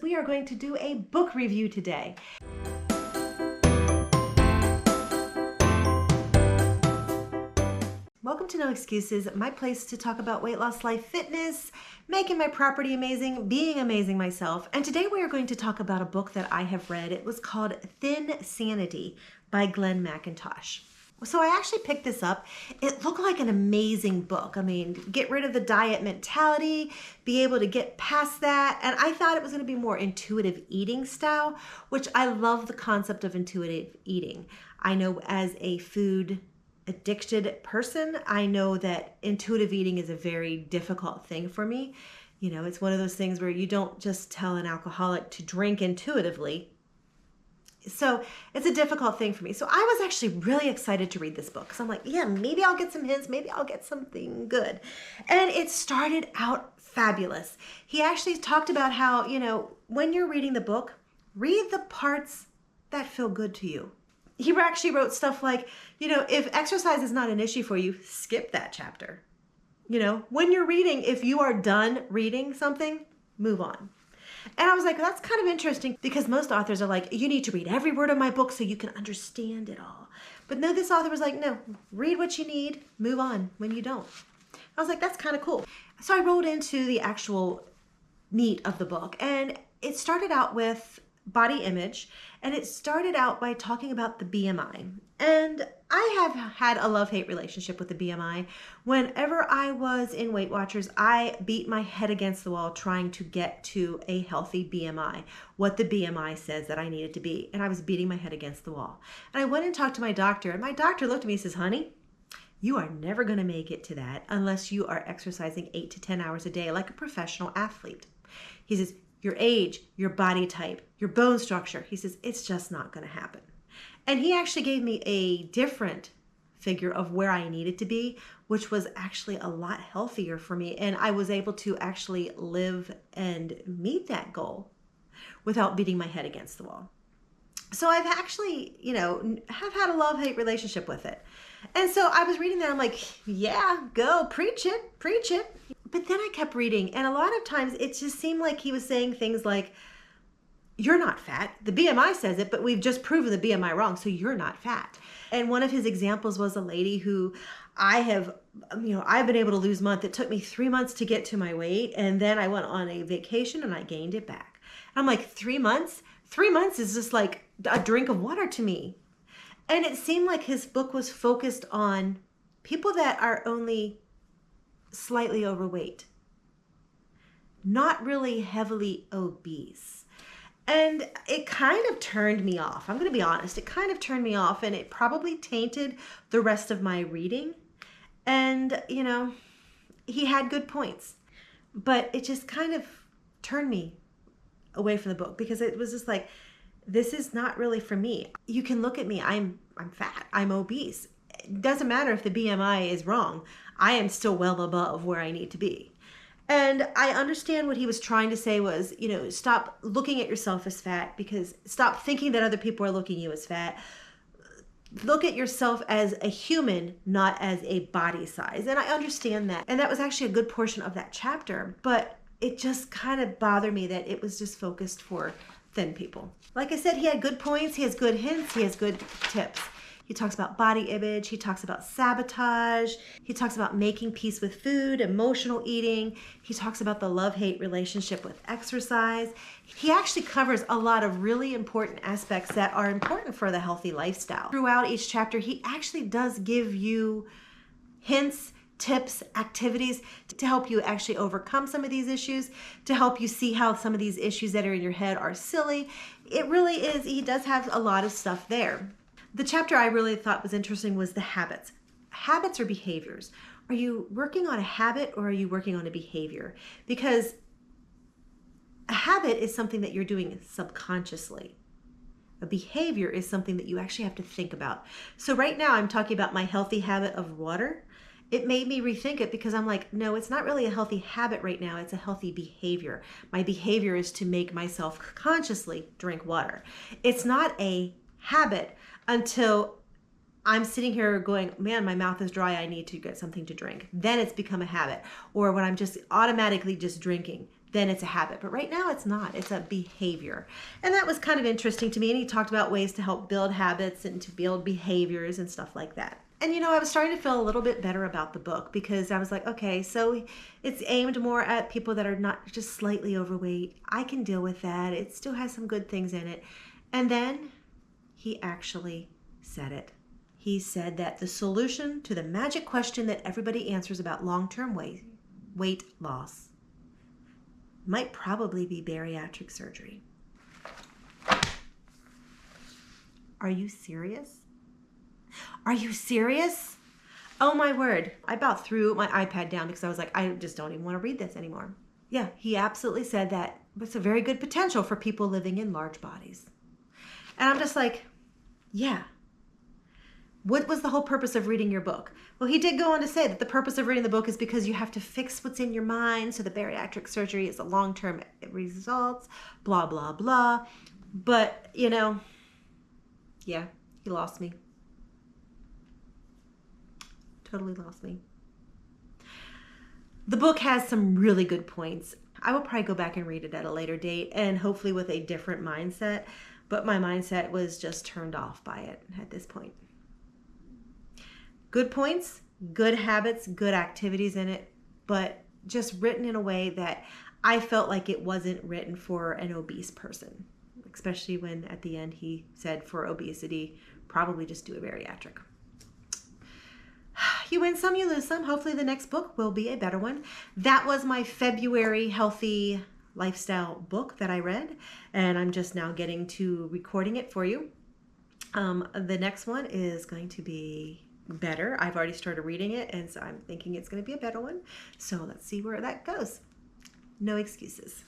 we are going to do a book review today. Welcome to No Excuses, my place to talk about weight loss, life, fitness, making my property amazing, being amazing myself. And today we are going to talk about a book that I have read. It was called Thinsanity by Glenn MacIntosh. So I actually picked this up. It looked like an amazing book. I mean, get rid of the diet mentality, be able to get past that. And I thought it was going to be more intuitive eating style, which I love the concept of intuitive eating. I know as a food addicted person, I know that intuitive eating is a very difficult thing for me. You know, it's one of those things where you don't just tell an alcoholic to drink intuitively. So it's a difficult thing for me. So I was actually really excited to read this book because I'm like, yeah, maybe I'll get some hints, maybe I'll get something good. And it started out fabulous. He actually talked about how, you know, when you're reading the book, read the parts that feel good to you. He actually wrote stuff like, you know, if exercise is not an issue for you, skip that chapter. You know, when you're reading, if you are done reading something, move on. And I was like, that's kind of interesting because most authors are like, you need to read every word of my book so you can understand it all. But no, this author was like, no, read what you need, move on when you don't. I was like, that's kind of cool. So I wrote into the actual meat of the book, and it started out with body image, and it started out by talking about the BMI. And I have had a love-hate relationship with the BMI. Whenever I was in Weight Watchers, I beat my head against the wall trying to get to a healthy BMI, what the BMI says that I needed to be. And I was beating my head against the wall. And I went and talked to my doctor, and my doctor looked at me and says, honey, you are never going to make it to that unless you are exercising 8 to 10 hours a day like a professional athlete. He says, your age, your body type, your bone structure. He says, it's just not going to happen. And he actually gave me a different figure of where I needed to be, which was actually a lot healthier for me. And I was able to actually live and meet that goal without beating my head against the wall. So I've actually, you know, have had a love-hate relationship with it. And so I was reading that, I'm like, yeah, go, preach it, preach it. But then I kept reading, and a lot of times it just seemed like he was saying things like, you're not fat. The BMI says it, but we've just proven the BMI wrong, so you're not fat. And one of his examples was a lady who I've been able to lose month. It took me 3 months to get to my weight, and then I went on a vacation and I gained it back. I'm like, 3 months? 3 months is just like a drink of water to me. And it seemed like his book was focused on people that are only slightly overweight, not really heavily obese. And it kind of turned me off. I'm going to be honest. It kind of turned me off, and it probably tainted the rest of my reading. And, you know, he had good points, but it just kind of turned me away from the book because it was just like, this is not really for me. You can look at me. I'm fat. I'm obese. It doesn't matter if the BMI is wrong. I am still well above where I need to be. And I understand what he was trying to say was, you know, stop looking at yourself as fat, because stop thinking that other people are looking at you as fat. Look at yourself as a human, not as a body size. And I understand that. And that was actually a good portion of that chapter, but it just kind of bothered me that it was just focused for thin people. Like I said, he had good points, he has good hints, he has good tips. He talks about body image, he talks about sabotage, he talks about making peace with food, emotional eating, he talks about the love-hate relationship with exercise. He actually covers a lot of really important aspects that are important for the healthy lifestyle. Throughout each chapter, he actually does give you hints, tips, activities to help you actually overcome some of these issues, to help you see how some of these issues that are in your head are silly. It really is, he does have a lot of stuff there. The chapter I really thought was interesting was the habits. Habits or behaviors. Are you working on a habit or are you working on a behavior? Because a habit is something that you're doing subconsciously. A behavior is something that you actually have to think about. So right now I'm talking about my healthy habit of water. It made me rethink it because I'm like, no, it's not really a healthy habit right now. It's a healthy behavior. My behavior is to make myself consciously drink water. It's not a habit until I'm sitting here going, man, my mouth is dry. I need to get something to drink. Then it's become a habit. Or when I'm just automatically just drinking. then it's a habit. But right now it's not. It's a behavior. And that was kind of interesting to me. And he talked about ways to help build habits and to build behaviors and stuff like that. And, you know, I was starting to feel a little bit better about the book because I was like, okay, so it's aimed more at people that are not just slightly overweight. I can deal with that. It still has some good things in it. And then he actually said it. He said that the solution to the magic question that everybody answers about long-term weight loss might probably be bariatric surgery. Are you serious? Are you serious? Oh my word. I about threw my iPad down because I was like, I just don't even want to read this anymore. Yeah, he absolutely said that it's a very good potential for people living in large bodies. And I'm just like, yeah. What was the whole purpose of reading your book? Well, he did go on to say that the purpose of reading the book is because you have to fix what's in your mind. So the bariatric surgery is a long-term results, blah, blah, blah. But, you know, yeah, he lost me. Totally lost me. The book has some really good points. I will probably go back and read it at a later date and hopefully with a different mindset. But my mindset was just turned off by it at this point. Good points, good habits, good activities in it, but just written in a way that I felt like it wasn't written for an obese person, especially when at the end he said for obesity, probably just do a bariatric. You win some, you lose some. Hopefully the next book will be a better one. That was my February healthy lifestyle book that I read, and I'm just now getting to recording it for you. The next one is going to be better. I've already started reading it, and so I'm thinking it's going to be a better one. So let's see where that goes. No excuses.